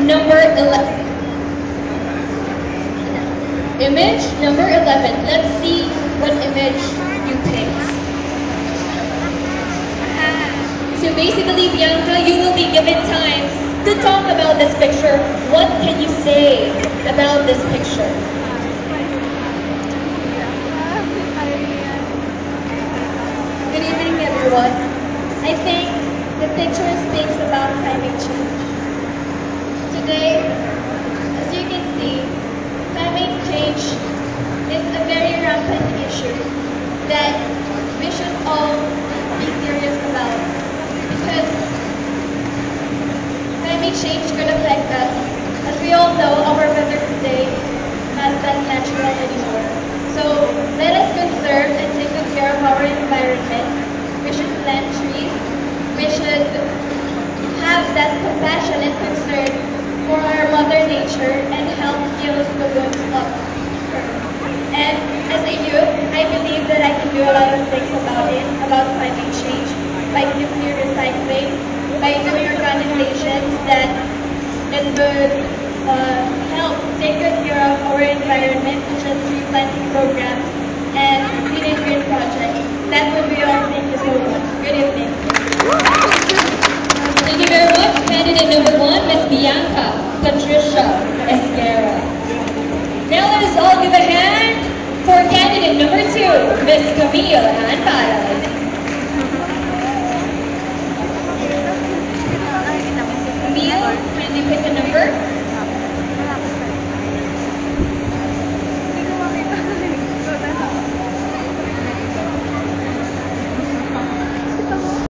number 11. Image number 11. Let's see what image you picked. So basically, Bianca, you will be given time to talk about this picture. What can you say about this picture? Good evening, everyone. I think the picture speaks about climate change. Today, as you can see, climate change is a very rampant issue that we should all be serious about because climate change could affect us. As we all know, our weather today is not that natural anymore. So let us conserve and take good care of our environment. We should plant trees. We should have that compassion and concern for our mother nature and help heal the wounds of her. And as a youth, I believe that I can do a lot of things about it, about climate change, by nuclear recycling, by doing organizations that would help take good care of our environment, such as tree planting programs and Green and Green projects. That would be all. Thank you so much. Good evening. Thank you very much. Candidate number 1, Miss Bianca Patricia Esguerra. Now let us all give a hand for candidate number 2, Miss Camille Anbaray. Camille, can you pick a number?